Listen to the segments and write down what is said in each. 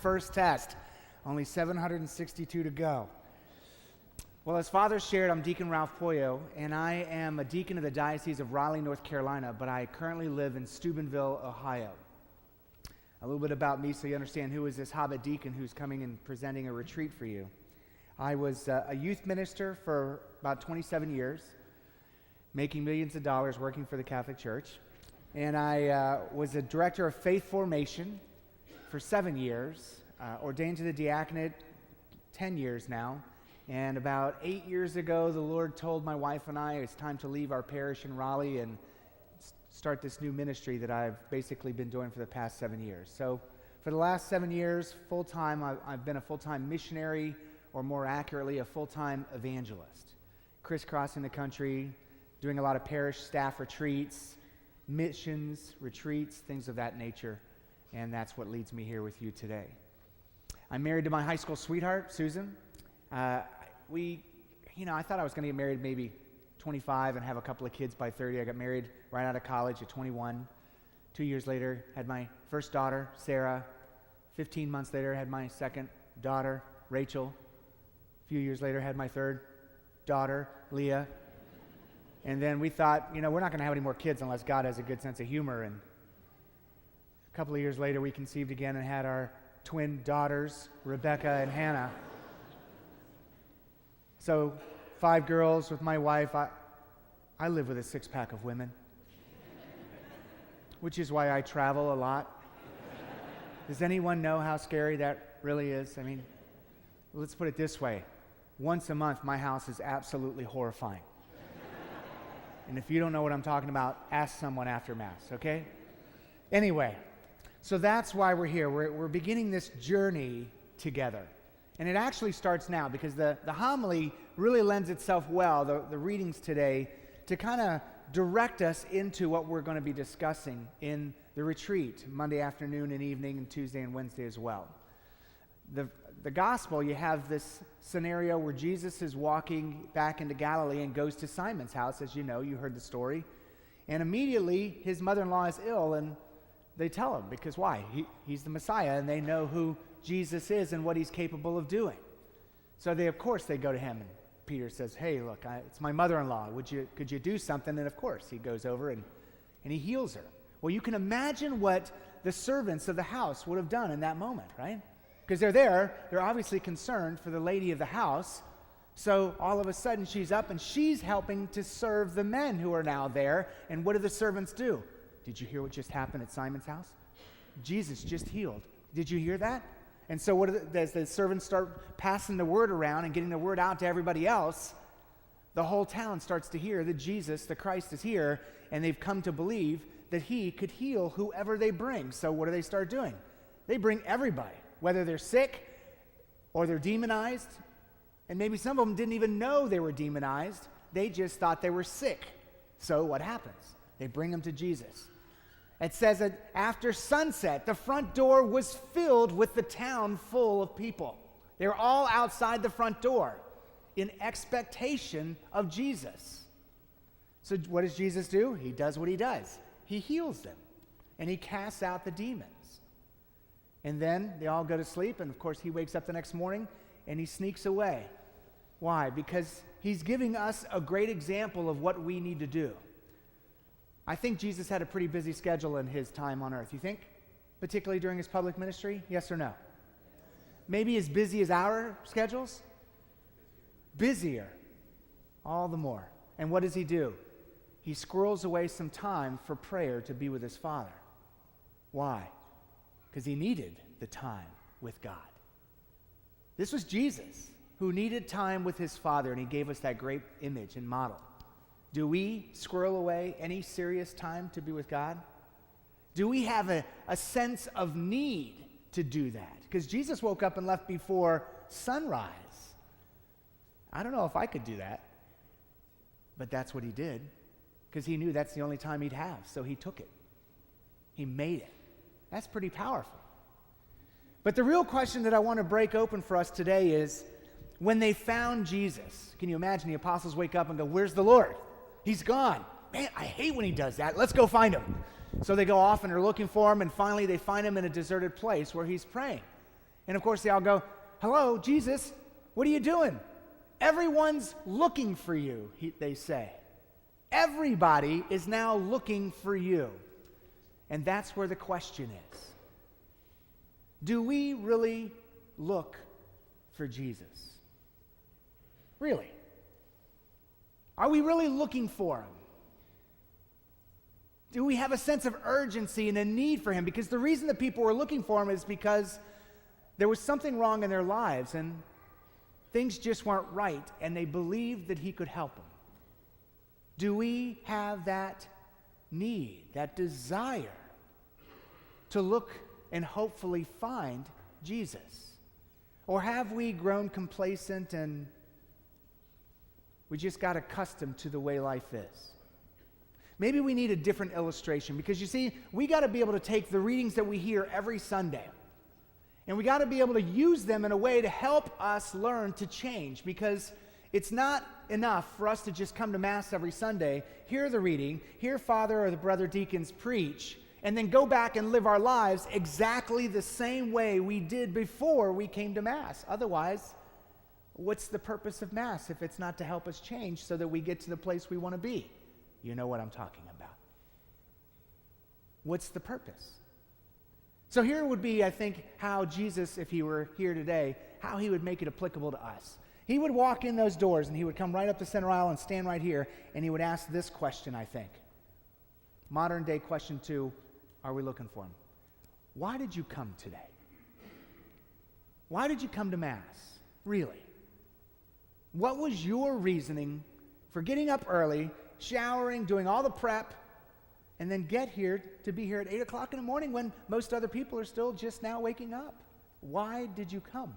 first test. Only 762 to go. Well, as Father shared, I'm Deacon Ralph Poyo, and I am a deacon of the Diocese of Raleigh, North Carolina, but I currently live in Steubenville, Ohio. A little bit about me so you understand who is this Hobbit deacon who's coming and presenting a retreat for you. I was a youth minister for about 27 years, making millions of dollars working for the Catholic Church. And I was a director of faith formation for 7 years, ordained to the diaconate 10 years now. And about 8 years ago, the Lord told my wife and I it's time to leave our parish in Raleigh and start this new ministry that I've basically been doing for the past 7 years. So for the last 7 years, full-time, I've been a full-time missionary, or more accurately, a full-time evangelist, crisscrossing the country, doing a lot of parish staff retreats, missions, retreats, things of that nature, and that's what leads me here with you today. I'm married to my high school sweetheart, Susan. I thought I was going to get married maybe 25 and have a couple of kids by 30. I got married right out of college at 21. 2 years later, had my first daughter, Sarah. 15 months later, had my second daughter, Rachel. A few years later, had my third daughter, Leah. And then we thought, we're not going to have any more kids unless God has a good sense of humor. And a couple of years later, we conceived again and had our twin daughters, Rebecca and Hannah. So 5 girls with my wife. I live with a 6-pack of women, which is why I travel a lot. Does anyone know how scary that really is? I mean, let's put it this way. Once a month, my house is absolutely horrifying. And if you don't know what I'm talking about, ask someone after Mass, okay? Anyway, so that's why we're here. We're beginning this journey together. And it actually starts now because the homily really lends itself well, the readings today, to kind of direct us into what we're going to be discussing in the retreat, Monday afternoon and evening, and Tuesday and Wednesday as well. The gospel, you have this scenario where Jesus is walking back into Galilee and goes to Simon's house, as you know, you heard the story. And immediately his mother-in-law is ill, and they tell him, because why? He's the Messiah, and they know who Jesus is and what he's capable of doing. So they go to him, and Peter says, hey, look, it's my mother-in-law. Could you do something? And of course, he goes over and he heals her. Well, you can imagine what the servants of the house would have done in that moment, right? Because they're obviously concerned for the lady of the house. So all of a sudden she's up and she's helping to serve the men who are now there. And what do the servants do? Did you hear what just happened at Simon's house? Jesus just healed. Did you hear that? And so as the servants start passing the word around and getting the word out to everybody else, the whole town starts to hear that Jesus, the Christ, is here, and they've come to believe that he could heal whoever they bring. So what do they start doing? They bring everybody, whether they're sick or they're demonized, and maybe some of them didn't even know they were demonized. They just thought they were sick. So what happens? They bring them to Jesus. It says that after sunset, the front door was filled with the town full of people. They were all outside the front door in expectation of Jesus. So what does Jesus do? He does what he does. He heals them, and he casts out the demons. And then they all go to sleep, and of course he wakes up the next morning, and he sneaks away. Why? Because he's giving us a great example of what we need to do. I think Jesus had a pretty busy schedule in his time on earth. You think? Particularly during his public ministry? Yes or no? Maybe as busy as our schedules? Busier. All the more. And what does he do? He squirrels away some time for prayer to be with his Father. Why? Because he needed the time with God. This was Jesus who needed time with his Father, and he gave us that great image and model. Do we squirrel away any serious time to be with God? Do we have a sense of need to do that? Because Jesus woke up and left before sunrise. I don't know if I could do that, but that's what he did, because he knew that's the only time he'd have, so he took it. He made it. That's pretty powerful. But the real question that I want to break open for us today is, when they found Jesus, can you imagine the apostles wake up and go, where's the Lord? He's gone. Man, I hate when he does that. Let's go find him. So they go off and are looking for him, and finally they find him in a deserted place where he's praying. And of course, they all go, "Hello, Jesus, what are you doing?" "Everyone's looking for you," they say. Everybody is now looking for you. And that's where the question is. Do we really look for Jesus? Really? Are we really looking for him? Do we have a sense of urgency and a need for him? Because the reason that people were looking for him is because there was something wrong in their lives and things just weren't right, and they believed that he could help them. Do we have that need, that desire to look and hopefully find Jesus? Or have we grown complacent and we just got accustomed to the way life is? Maybe we need a different illustration, because you see, we got to be able to take the readings that we hear every Sunday, and we got to be able to use them in a way to help us learn to change, because it's not enough for us to just come to Mass every Sunday, hear the reading, hear Father or the brother deacons preach, and then go back and live our lives exactly the same way we did before we came to Mass. Otherwise, what's the purpose of Mass if it's not to help us change so that we get to the place we want to be? You know what I'm talking about. What's the purpose? So here would be, I think, how Jesus, if he were here today, how he would make it applicable to us. He would walk in those doors and he would come right up the center aisle and stand right here, and he would ask this question, I think. Modern day question 2, are we looking for him? Why did you come today? Why did you come to Mass? Really? What was your reasoning for getting up early, showering, doing all the prep, and then get here to be here at 8 o'clock in the morning when most other people are still just now waking up? Why did you come?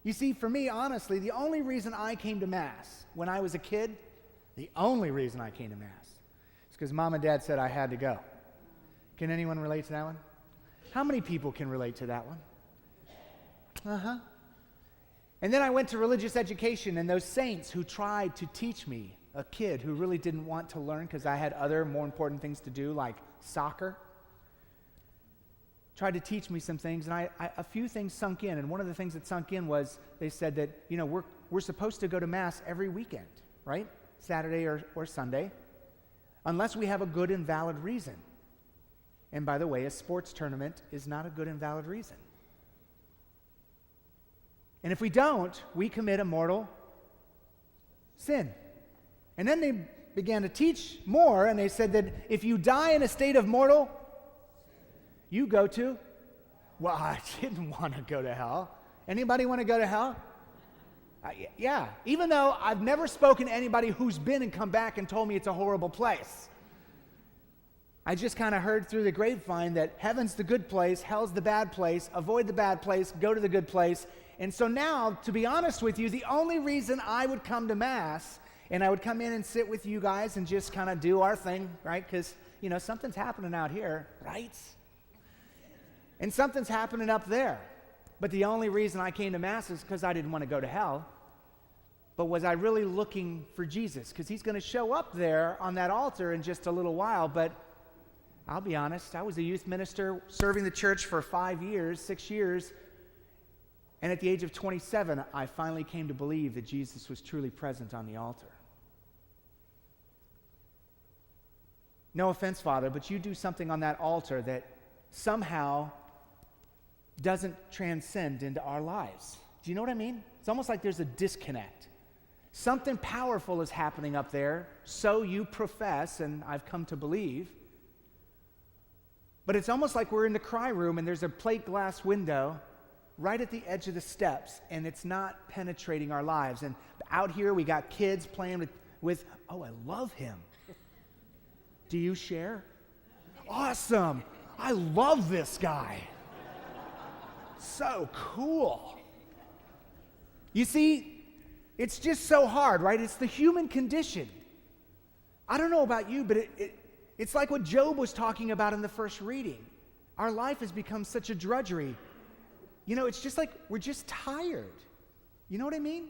You see, for me, honestly, the only reason I came to Mass when I was a kid, the only reason I came to Mass, is because Mom and Dad said I had to go. Can anyone relate to that one? How many people can relate to that one? Uh-huh. And then I went to religious education, and those saints who tried to teach me, a kid who really didn't want to learn because I had other more important things to do, like soccer, tried to teach me some things, and a few things sunk in. And one of the things that sunk in was they said that, we're supposed to go to Mass every weekend, right? Saturday or Sunday, unless we have a good and valid reason. And by the way, a sports tournament is not a good and valid reason. And if we don't, we commit a mortal sin. And then they began to teach more, and they said that if you die in a state of mortal, you go to, well, I didn't want to go to hell. Anybody want to go to hell? Yeah, even though I've never spoken to anybody who's been and come back and told me it's a horrible place. I just kind of heard through the grapevine that heaven's the good place, hell's the bad place, avoid the bad place, go to the good place. And so now, to be honest with you, the only reason I would come to Mass and I would come in and sit with you guys and just kind of do our thing, right? Because, something's happening out here, right? And something's happening up there. But the only reason I came to Mass is because I didn't want to go to hell. But was I really looking for Jesus? Because he's going to show up there on that altar in just a little while. But I'll be honest, I was a youth minister serving the church for 6 years. And at the age of 27, I finally came to believe that Jesus was truly present on the altar. No offense, Father, but you do something on that altar that somehow doesn't transcend into our lives. Do you know what I mean? It's almost like there's a disconnect. Something powerful is happening up there, so you profess, and I've come to believe. But it's almost like we're in the cry room and there's a plate glass window right at the edge of the steps, and it's not penetrating our lives. And out here we got kids playing with oh, I love him. Do you share? Awesome. I love this guy. So cool. You see, it's just so hard, right? It's the human condition. I don't know about you, but it's like what Job was talking about in the first reading. Our life has become such a drudgery. It's just like we're just tired. You know what I mean?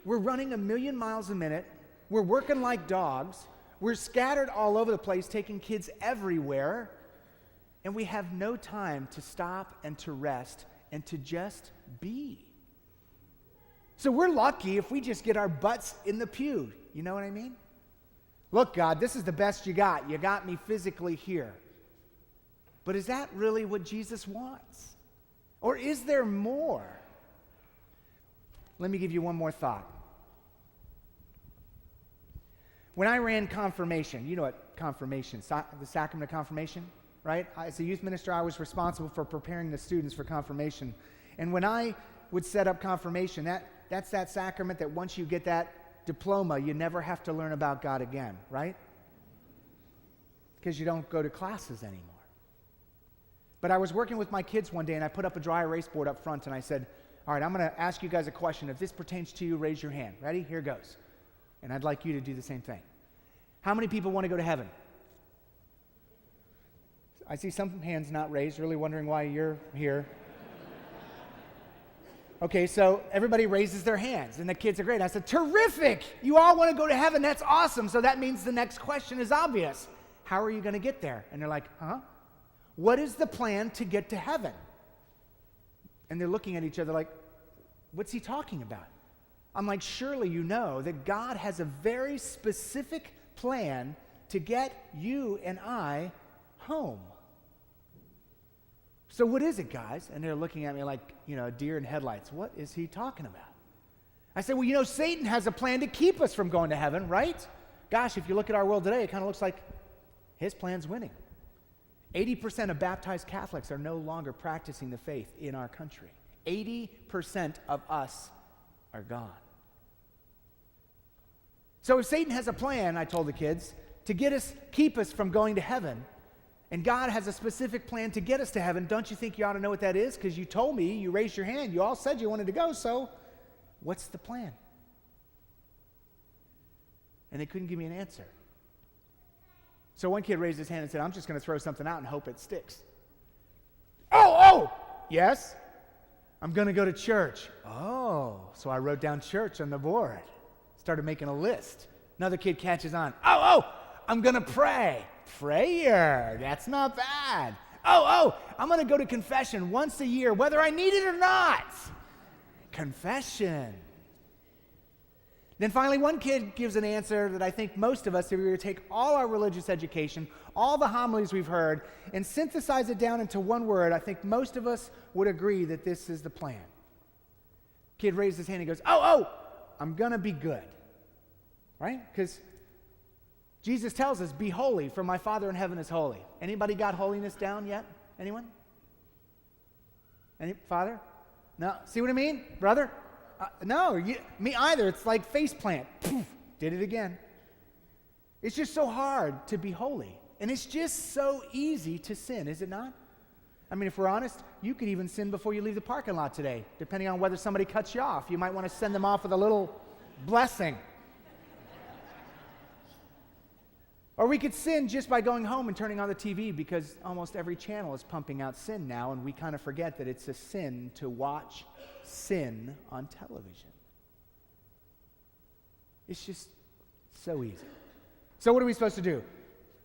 We're running 1,000,000 miles a minute. We're working like dogs. We're scattered all over the place, taking kids everywhere. And we have no time to stop and to rest and to just be. So we're lucky if we just get our butts in the pew. You know what I mean? Look, God, this is the best you got. You got me physically here. But is that really what Jesus wants? Or is there more? Let me give you one more thought. When I ran confirmation, you know what confirmation, the sacrament of confirmation, right? As a youth minister, I was responsible for preparing the students for confirmation. And when I would set up confirmation, that's that sacrament that once you get that diploma, you never have to learn about God again, right? Because you don't go to classes anymore. But I was working with my kids one day, and I put up a dry erase board up front, and I said, all right, I'm going to ask you guys a question. If this pertains to you, raise your hand. Ready? Here goes. And I'd like you to do the same thing. How many people want to go to heaven? I see some hands not raised, really wondering why you're here. Okay, so everybody raises their hands, and the kids are great. I said, terrific! You all want to go to heaven. That's awesome. So that means the next question is obvious. How are you going to get there? And they're like, huh? What is the plan to get to heaven? And they're looking at each other like, what's he talking about? I'm like, surely you know that God has a very specific plan to get you and I home. So what is it, guys? And they're looking at me like, a deer in headlights. What is he talking about? I said, well, Satan has a plan to keep us from going to heaven, right? Gosh, if you look at our world today, it kind of looks like his plan's winning. 80% of baptized Catholics are no longer practicing the faith in our country. 80% of us are gone. So if Satan has a plan, I told the kids, to keep us from going to heaven, and God has a specific plan to get us to heaven, don't you think you ought to know what that is? Because you told me, you raised your hand, you all said you wanted to go, so what's the plan? And they couldn't give me an answer. So one kid raised his hand and said, I'm just going to throw something out and hope it sticks. Oh, yes? I'm going to go to church. Oh, so I wrote down church on the board. Started making a list. Another kid catches on. I'm going to pray. Prayer. That's not bad. I'm going to go to confession once a year, whether I need it or not. Confession. Then finally, one kid gives an answer that I think most of us, if we were to take all our religious education, all the homilies we've heard, and synthesize it down into one word, I think most of us would agree that this is the plan. Kid raised his hand and goes, I'm going to be good. Right? Because Jesus tells us, be holy, for my Father in heaven is holy. Anybody got holiness down yet? Anyone? Father? No? See what I mean, brother? No, me either. It's like faceplant. Poof, did it again. It's just so hard to be holy. And it's just so easy to sin, is it not? I mean, if we're honest, you could even sin before you leave the parking lot today, depending on whether somebody cuts you off. You might want to send them off with a little blessing. Or we could sin just by going home and turning on the TV, because almost every channel is pumping out sin now, and we kind of forget that it's a sin to watch sin on television. It's just so easy. So what are we supposed to do?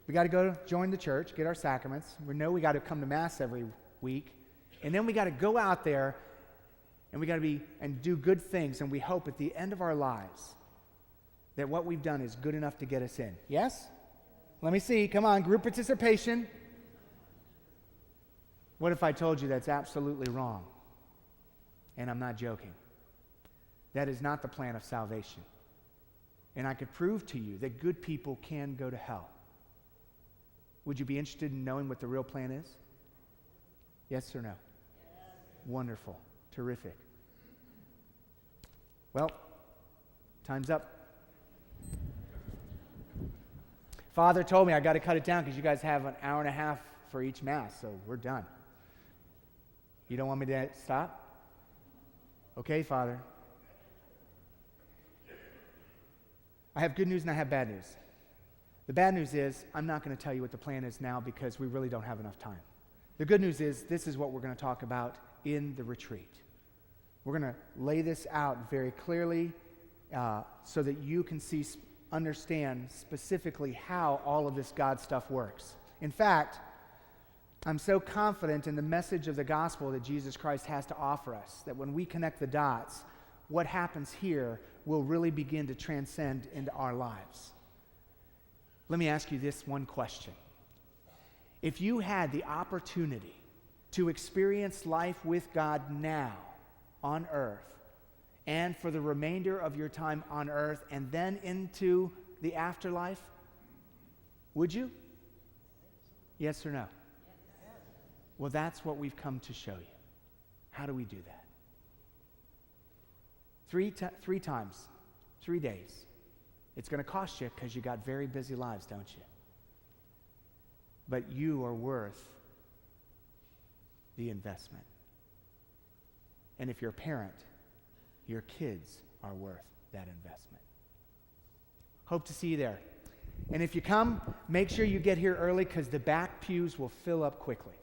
We got to go join the church, get our sacraments. We know we got to come to Mass every week. And then we got to go out there, and we got to be and do good things, and we hope at the end of our lives that what we've done is good enough to get us in. Yes? Let me see. Come on, group participation. What if I told you that's absolutely wrong? And I'm not joking. That is not the plan of salvation. And I could prove to you that good people can go to hell. Would you be interested in knowing what the real plan is? Yes or no? Yes. Wonderful. Terrific. Well, time's up. Father told me I got to cut it down because you guys have an hour and a half for each Mass, so we're done. You don't want me to stop? Okay, Father. I have good news and I have bad news. The bad news is I'm not going to tell you what the plan is now because we really don't have enough time. The good news is this is what we're going to talk about in the retreat. We're going to lay this out very clearly so that you can understand specifically how all of this God stuff works. In fact, I'm so confident in the message of the gospel that Jesus Christ has to offer us that when we connect the dots, what happens here will really begin to transcend into our lives. Let me ask you this one question. If you had the opportunity to experience life with God now on earth and for the remainder of your time on earth and then into the afterlife, would you? Yes or no? Well, that's what we've come to show you. How do we do that? Three times, 3 days. It's going to cost you because you got very busy lives, don't you? But you are worth the investment. And if you're a parent, your kids are worth that investment. Hope to see you there. And if you come, make sure you get here early because the back pews will fill up quickly.